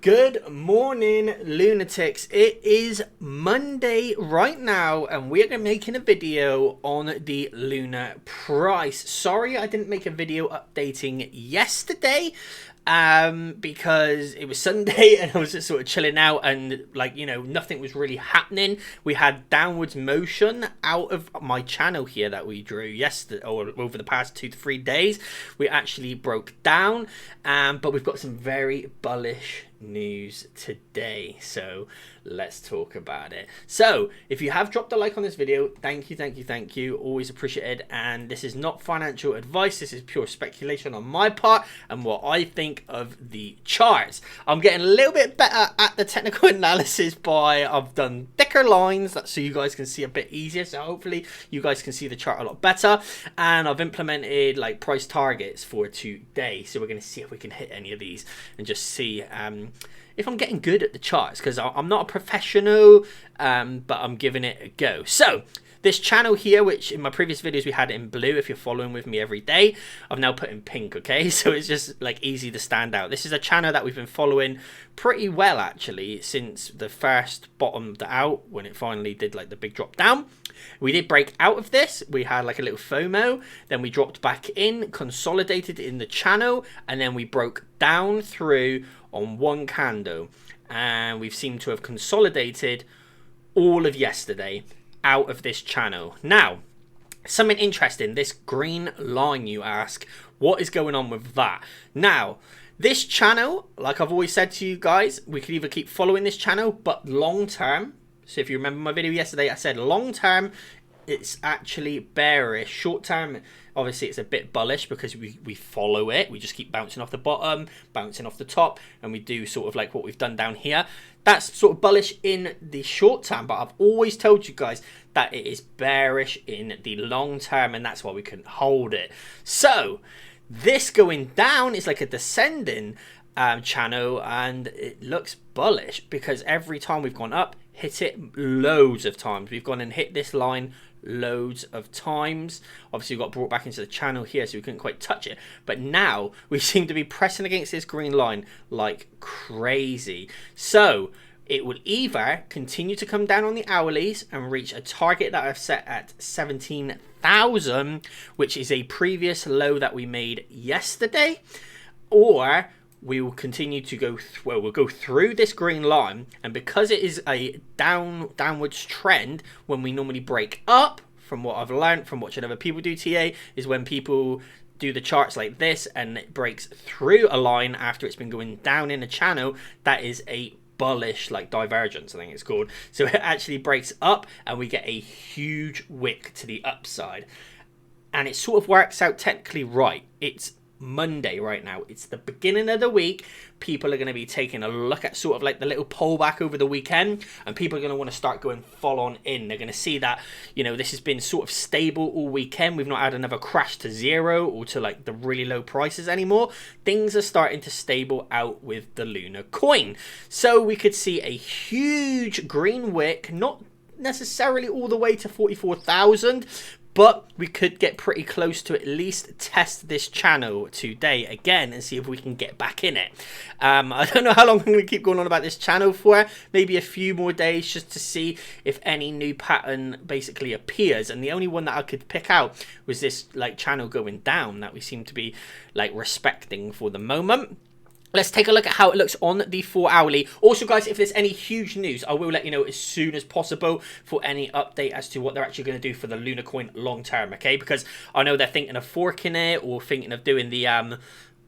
Good morning, lunatics. It is Monday right now, and we are making a video on the lunar price. Sorry I didn't make a video updating yesterday because it was Sunday and I was just sort of chilling out and nothing was really happening. We had downwards motion out of my channel here that we drew yesterday or over the past 2 to 3 days. We actually broke down, but we've got some very bullish news today, so let's talk about it. So if you have dropped a like on this video, thank you, always appreciated. And this is not financial advice, this is pure speculation on my part and what I think of the charts. I'm getting a little bit better at the technical analysis I've done thicker lines so you guys can see a bit easier, so hopefully you guys can see the chart a lot better. And I've implemented like price targets for today, so we're going to see if we can hit any of these and just see if I'm getting good at the charts, because I'm not a professional, but I'm giving it a go. So this channel here, which in my previous videos we had it in blue, if you're following with me every day, I've now put in pink, okay? So it's just like easy to stand out. This is a channel that we've been following pretty well actually since the first bottomed out, when it finally did like the big drop down. We did break out of this, we had like a little FOMO, then we dropped back in, consolidated in the channel, and then we broke down through on one candle, and we've seemed to have consolidated all of yesterday out of this channel. Now, something interesting, this green line, you ask, what is going on with that? Now, this channel, like I've always said to you guys, we could either keep following this channel, but long term, so if you remember my video yesterday, I said long term it's actually bearish. Short term, obviously it's a bit bullish because we follow it, we just keep bouncing off the bottom, bouncing off the top, and we do sort of like what we've done down here. That's sort of bullish in the short term, but I've always told you guys that it is bearish in the long term, and that's why we couldn't hold it. So this going down is like a descending channel, and it looks bullish because every time we've gone up, hit it loads of times. We've gone and hit this line loads of times. Obviously we got brought back into the channel here, so we couldn't quite touch it, but now we seem to be pressing against this green line like crazy. So it would either continue to come down on the hourlies and reach a target that I've set at 17,000, which is a previous low that we made yesterday, or we will continue to go we'll go through this green line, and because it is a downwards trend, when we normally break up, from what I've learned from watching other people do TA, is when people do the charts like this and it breaks through a line after it's been going down in a channel, that is a bullish like divergence, I think it's called. So it actually breaks up and we get a huge wick to the upside, and it sort of works out technically right. It's Monday right now, it's the beginning of the week. People are going to be taking a look at sort of like the little pullback over the weekend, and people are going to want to start going full on in. They're going to see that, you know, this has been sort of stable all weekend. We've not had another crash to zero or to like the really low prices anymore. Things are starting to stable out with the lunar coin, so we could see a huge green wick, not necessarily all the way to 44,000, but we could get pretty close to at least test this channel today again and see if we can get back in it. I don't know how long I'm going to keep going on about this channel for, maybe a few more days, just to see if any new pattern basically appears. And the only one that I could pick out was this like channel going down that we seem to be like respecting for the moment. Let's take a look at how it looks on the 4 hourly. Also, guys, if there's any huge news, I will let you know as soon as possible for any update as to what they're actually going to do for the lunar coin long term, okay? Because I know they're thinking of forking it, or thinking of doing the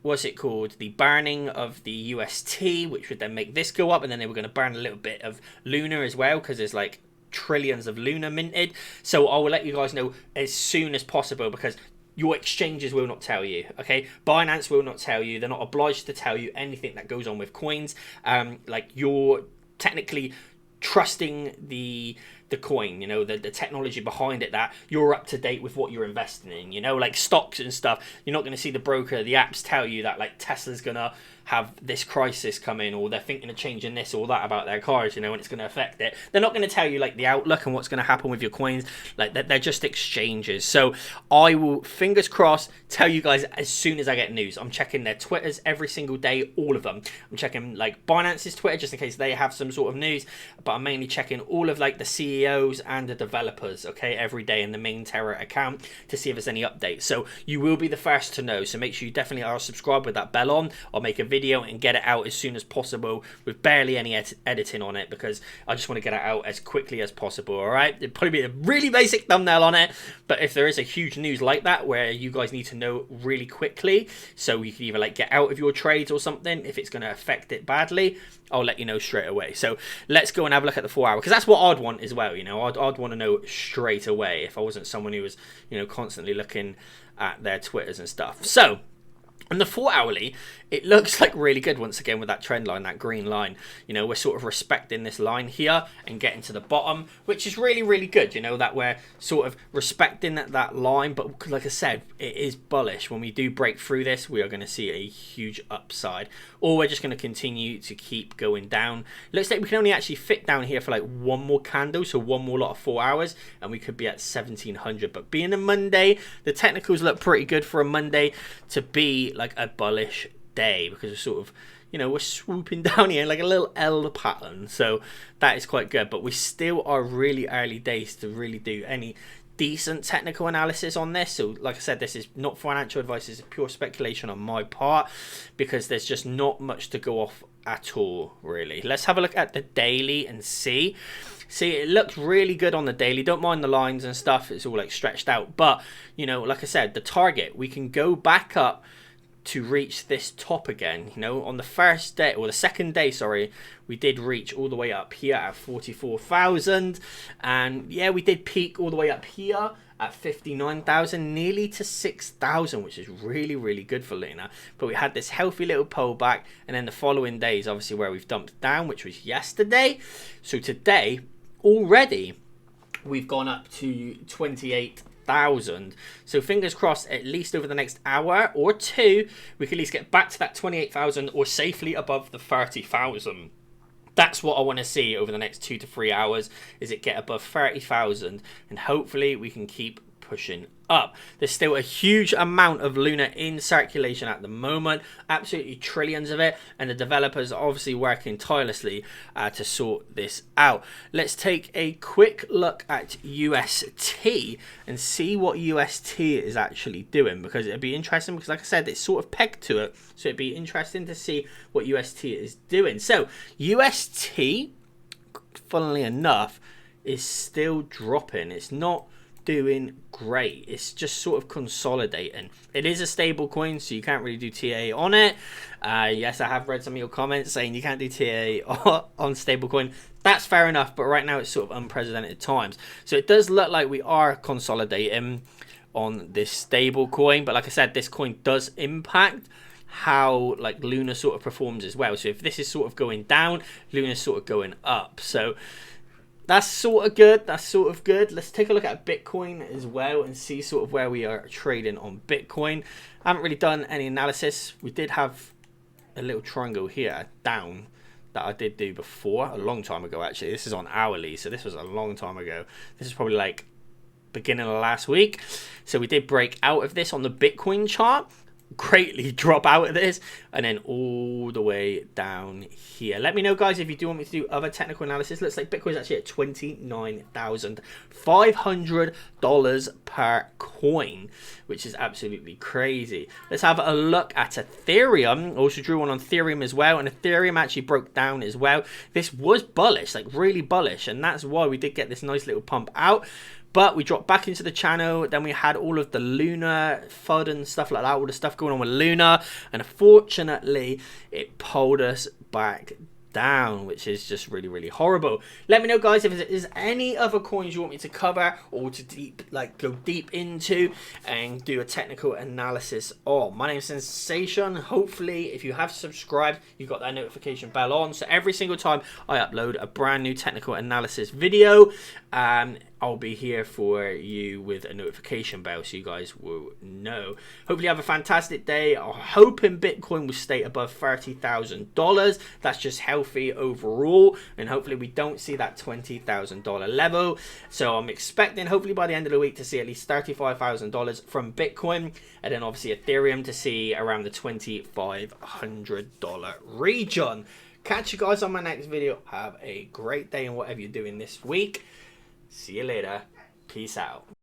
what's it called, the burning of the UST, which would then make this go up, and then they were going to burn a little bit of lunar as well, because there's like trillions of lunar minted. So I will let you guys know as soon as possible, because your exchanges will not tell you, okay? Binance will not tell you. They're not obliged to tell you anything that goes on with coins. Like, you're technically trusting the the coin, you know, the technology behind it, that you're up to date with what you're investing in, you know, like stocks and stuff. You're not going to see the broker, the apps tell you that like Tesla's going to have this crisis come in, or they're thinking of changing this or that about their cars, you know, and it's going to affect it. They're not going to tell you like the outlook and what's going to happen with your coins. Like they're just exchanges. So I will, fingers crossed, tell you guys as soon as I get news. I'm checking their Twitters every single day, all of them. I'm checking like Binance's Twitter just in case they have some sort of news, but I'm mainly checking all of like the CEOs and the developers, okay, every day in the main Terra account to see if there's any updates. So you will be the first to know. So make sure you definitely are subscribed with that bell on. I'll make a video and get it out as soon as possible with barely any editing on it, because I just want to get it out as quickly as possible. All right, it'd probably be a really basic thumbnail on it, but if there is a huge news like that where you guys need to know really quickly, so you can either like get out of your trades or something, if it's going to affect it badly, I'll let you know straight away. So let's go and have a look at the 4 hour, because that's what I'd want as well. You know, I'd want to know straight away if I wasn't someone who was, you know, constantly looking at their Twitters and stuff. So on the 4 hourly, it looks like really good once again with that trend line, that green line. You know, we're sort of respecting this line here and getting to the bottom, which is really, really good. You know, that we're sort of respecting that line. But like I said, it is bullish. When we do break through this, we are going to see a huge upside. Or we're just going to continue to keep going down. Looks like we can only actually fit down here for like one more candle, so one more lot of 4 hours, and we could be at 1700. But being a Monday, the technicals look pretty good for a Monday to be like a bullish day, because we're sort of, you know, we're swooping down here like a little L pattern, so that is quite good. But we still are really early days to really do any decent technical analysis on this. So like I said, this is not financial advice, it's pure speculation on my part, because there's just not much to go off at all really. Let's have a look at the daily and see, it looks really good on the daily. Don't mind the lines and stuff, it's all like stretched out, but you know, like I said, the target, we can go back up to reach this top again. You know, on the first day, or the second day, sorry, we did reach all the way up here at 44,000, and yeah, we did peak all the way up here at 59,000, nearly to 6,000, which is really, really good for Luna. But we had this healthy little pullback, and then the following days, obviously, where we've dumped down, which was yesterday. So today, already, we've gone up to 28,000. So fingers crossed, at least over the next hour or two, we can at least get back to that 28,000 or safely above the 30,000. That's what I want to see over the next 2 to 3 hours, is it get above 30,000, and hopefully we can keep pushing up. There's still a huge amount of Luna in circulation at the moment, absolutely trillions of it, and the developers are obviously working tirelessly to sort this out. Let's take a quick look at UST and see what UST is actually doing, because it'd be interesting, because like I said, it's sort of pegged to it, so it'd be interesting to see what UST is doing. So UST, funnily enough, is still dropping. It's not doing great, it's just sort of consolidating. It is a stable coin, so you can't really do TA on it. Yes, I have read some of your comments saying you can't do TA on stable coin. That's fair enough, but right now it's sort of unprecedented times, so it does look like we are consolidating on this stable coin. But like I said, this coin does impact how like Luna sort of performs as well. So if this is sort of going down, Luna's sort of going up, so that's sort of good. That's sort of good. Let's take a look at Bitcoin as well and see sort of where we are trading on Bitcoin. I haven't really done any analysis. We did have a little triangle here down that I did do before, a long time ago actually. This is on hourly, so this was a long time ago. This is probably like beginning of last week. So we did break out of this on the Bitcoin chart, greatly drop out of this, and then all the way down here. Let me know, guys, if you do want me to do other technical analysis. Looks like Bitcoin's actually at $29,500 per coin, which is absolutely crazy. Let's have a look at Ethereum. Also drew one on Ethereum as well, and Ethereum actually broke down as well. This was bullish, like really bullish, and that's why we did get this nice little pump out. But we dropped back into the channel. Then we had all of the Luna FUD and stuff like that, all the stuff going on with Luna, and unfortunately it pulled us back down, which is just really, really horrible. Let me know, guys, if there's any other coins you want me to cover or to go deep into and do a technical analysis on. My name is Sensation. Hopefully, if you have subscribed, you've got that notification bell on, so every single time I upload a brand new technical analysis video, I'll be here for you with a notification bell, so you guys will know. Hopefully you have a fantastic day. I'm hoping Bitcoin will stay above $30,000. That's just healthy overall, and hopefully we don't see that $20,000 level. So I'm expecting hopefully by the end of the week to see at least $35,000 from Bitcoin, and then obviously Ethereum to see around the $2,500 region. Catch you guys on my next video. Have a great day in whatever you're doing this week. See you later. Peace out.